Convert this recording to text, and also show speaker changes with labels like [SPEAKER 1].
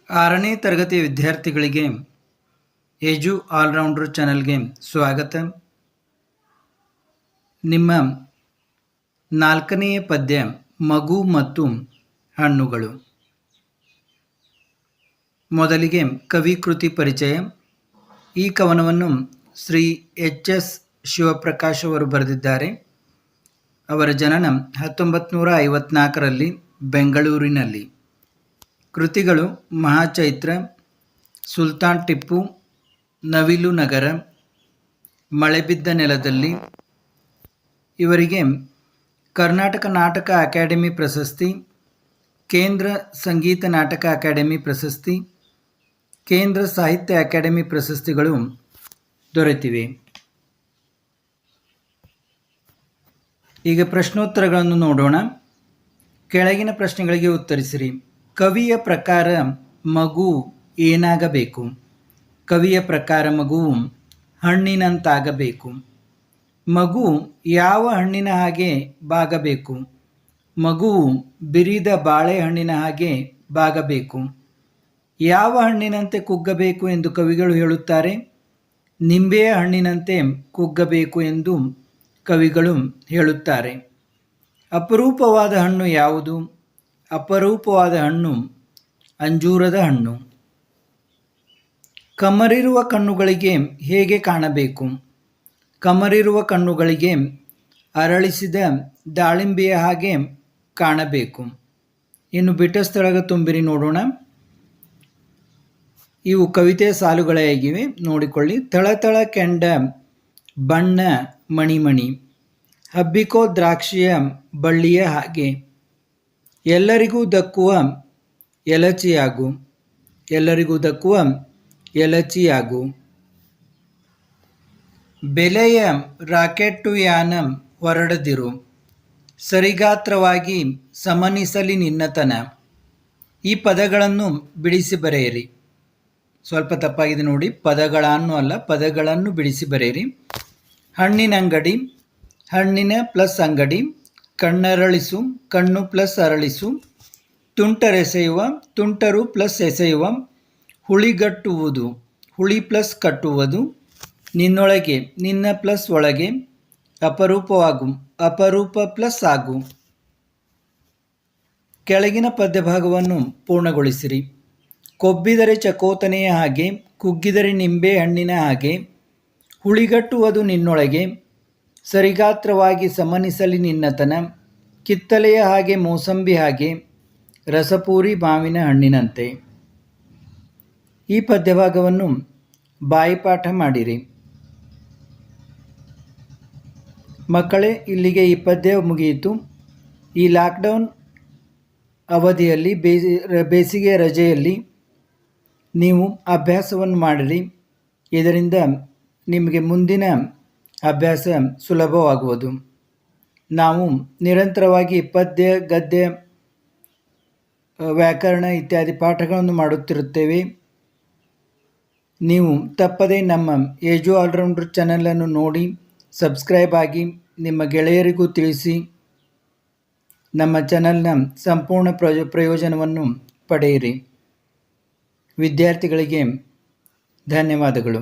[SPEAKER 1] ಆರನೇ ತರಗತಿಯ ವಿದ್ಯಾರ್ಥಿಗಳಿಗೆ ಎಜು ಆಲ್ರೌಂಡರ್ ಚಾನಲ್ಗೆ ಸ್ವಾಗತ. ನಿಮ್ಮ ನಾಲ್ಕನೆಯ ಪದ್ಯ ಮಗು ಮತ್ತು ಹಣ್ಣುಗಳು. ಮೊದಲಿಗೆ ಕವಿ ಕೃತಿ ಪರಿಚಯ. ಈ ಕವನವನ್ನು ಶ್ರೀ ಎಚ್.ಎಸ್. ಶಿವಪ್ರಕಾಶ್ ಅವರು ಬರೆದಿದ್ದಾರೆ. ಅವರ ಜನನ 1954ರಲ್ಲಿ ಬೆಂಗಳೂರಿನಲ್ಲಿ. ಕೃತಿಗಳು ಮಹಾಚೈತ್ರ, ಸುಲ್ತಾನ್ ಟಿಪ್ಪು, ನವಿಲು ನಗರ, ಮಳೆಬಿದ್ದ ನೆಲದಲ್ಲಿ. ಇವರಿಗೆ ಕರ್ನಾಟಕ ನಾಟಕ ಅಕಾಡೆಮಿ ಪ್ರಶಸ್ತಿ, ಕೇಂದ್ರ ಸಂಗೀತ ನಾಟಕ ಅಕಾಡೆಮಿ ಪ್ರಶಸ್ತಿ, ಕೇಂದ್ರ ಸಾಹಿತ್ಯ ಅಕಾಡೆಮಿ ಪ್ರಶಸ್ತಿಗಳು ದೊರೆತಿವೆ. ಈಗ ಪ್ರಶ್ನೋತ್ತರಗಳನ್ನು ನೋಡೋಣ. ಕೆಳಗಿನ ಪ್ರಶ್ನೆಗಳಿಗೆ ಉತ್ತರಿಸಿರಿ. ಕವಿಯ ಪ್ರಕಾರ ಮಗು ಏನಾಗಬೇಕು? ಕವಿಯ ಪ್ರಕಾರ ಮಗುವು ಹಣ್ಣಿನಂತಾಗಬೇಕು. ಮಗು ಯಾವ ಹಣ್ಣಿನ ಹಾಗೆ ಬಾಗಬೇಕು? ಮಗುವು ಬಿರಿದ ಬಾಳೆಹಣ್ಣಿನ ಹಾಗೆ ಬಾಗಬೇಕು. ಯಾವ ಹಣ್ಣಿನಂತೆ ಕುಗ್ಗಬೇಕು ಎಂದು ಕವಿಗಳು ಹೇಳುತ್ತಾರೆ? ನಿಂಬೆಯ ಹಣ್ಣಿನಂತೆ ಕುಗ್ಗಬೇಕು ಎಂದು ಕವಿಗಳು ಹೇಳುತ್ತಾರೆ. ಅಪರೂಪವಾದ ಹಣ್ಣು ಯಾವುದು? ಅಪರೂಪವಾದ ಹಣ್ಣು ಅಂಜೂರದ ಹಣ್ಣು. ಕಮರಿರುವ ಕಣ್ಣುಗಳಿಗೆ ಹೇಗೆ ಕಾಣಬೇಕು? ಕಮರಿರುವ ಕಣ್ಣುಗಳಿಗೆ ಅರಳಿಸಿದ ದಾಳಿಂಬೆಯ ಹಾಗೆ ಕಾಣಬೇಕು. ಇನ್ನು ಬಿಟ್ಟ ಸ್ಥಳಗ ತುಂಬಿರಿ ನೋಡೋಣ. ಇವು ಕವಿತೆಯ ಸಾಲುಗಳೇ ಆಗಿವೆ, ನೋಡಿಕೊಳ್ಳಿ. ಥಳಥಳ ಕೆಂಡ ಬಣ್ಣ ಮಣಿಮಣಿ, ಹಬ್ಬಿಕೋ ದ್ರಾಕ್ಷಿಯ ಬಳ್ಳಿಯ ಹಾಗೆ, ಎಲ್ಲರಿಗೂ ದಕ್ಕುವ ಎಲಚಿಯಾಗು, ಎಲ್ಲರಿಗೂ ದಕ್ಕುವ ಎಲಚಿಯಾಗು. ಬೆಲೆಯ ರಾಕೆಟ್ಟು ಯಾನ ಹೊರಡದಿರು, ಸರಿಗಾತ್ರವಾಗಿ ಸಮನಿಸಲಿ ನಿನ್ನತನ. ಈ ಪದಗಳನ್ನು ಬಿಡಿಸಿ ಬರೆಯಿರಿ. ಸ್ವಲ್ಪ ತಪ್ಪಾಗಿದೆ ನೋಡಿ, ಪದಗಳನ್ನು ಅಲ್ಲ, ಪದಗಳನ್ನು ಬಿಡಿಸಿ ಬರೆಯಿರಿ. ಹಣ್ಣಿನಂಗಡಿ, ಹಣ್ಣಿನ ಪ್ಲಸ್ ಅಂಗಡಿ. ಕಣ್ಣರಳಿಸು, ಕಣ್ಣು ಪ್ಲಸ್ ಅರಳಿಸು. ತುಂಟರೆಸೆಯುವ, ತುಂಟರು ಪ್ಲಸ್ ಎಸೆಯುವ. ಹುಳಿಗಟ್ಟುವುದು, ಹುಳಿ ಪ್ಲಸ್ ಕಟ್ಟುವುದು. ನಿನ್ನೊಳಗೆ, ನಿನ್ನ ಪ್ಲಸ್ ಒಳಗೆ. ಅಪರೂಪವಾಗು, ಅಪರೂಪ ಪ್ಲಸ್ ಆಗು. ಕೆಳಗಿನ ಪದ್ಯಭಾಗವನ್ನು ಪೂರ್ಣಗೊಳಿಸಿರಿ. ಕೊಬ್ಬಿದರೆ ಚಕೋತನೆಯ ಹಾಗೆ, ಕುಗ್ಗಿದರೆ ನಿಂಬೆ ಹಣ್ಣಿನ ಹಾಗೆ. ಹುಳಿಗಟ್ಟುವುದು ನಿನ್ನೊಳಗೆ, ಸರಿಗಾತ್ರವಾಗಿ ಸಮನಿಸಲಿ ನಿನ್ನತನ. ಕಿತ್ತಲೆಯ ಹಾಗೆ, ಮೋಸಂಬಿ ಹಾಗೆ, ರಸಪೂರಿ ಮಾವಿನ ಹಣ್ಣಿನಂತೆ. ಈ ಪದ್ಯಭಾಗವನ್ನು ಬಾಯಿಪಾಠ ಮಾಡಿರಿ. ಮಕ್ಕಳೇ, ಇಲ್ಲಿಗೆ ಈ ಪದ್ಯ ಮುಗಿಯಿತು. ಈ ಲಾಕ್ಡೌನ್ ಅವಧಿಯಲ್ಲಿ ಬೇಸಿಗೆ ರಜೆಯಲ್ಲಿ ನೀವು ಅಭ್ಯಾಸವನ್ನು ಮಾಡಿರಿ. ಇದರಿಂದ ನಿಮಗೆ ಮುಂದಿನ ಅಭ್ಯಾಸ ಸುಲಭವಾಗುವುದು. ನಾವು ನಿರಂತರವಾಗಿ ಪದ್ಯ, ಗದ್ಯ, ವ್ಯಾಕರಣ ಇತ್ಯಾದಿ ಪಾಠಗಳನ್ನು ಮಾಡುತ್ತಿರುತ್ತೇವೆ. ನೀವು ತಪ್ಪದೇ ನಮ್ಮ ಎಜು ಆಲ್ರೌಂಡರ್ ಚಾನಲನ್ನು ನೋಡಿ ಸಬ್ಸ್ಕ್ರೈಬ್ ಆಗಿ ನಿಮ್ಮ ಗೆಳೆಯರಿಗೂ ತಿಳಿಸಿ ನಮ್ಮ ಚಾನಲ್ನ ಸಂಪೂರ್ಣ ಪ್ರಯೋಜನವನ್ನು ಪಡೆಯಿರಿ. ವಿದ್ಯಾರ್ಥಿಗಳಿಗೆ ಧನ್ಯವಾದಗಳು.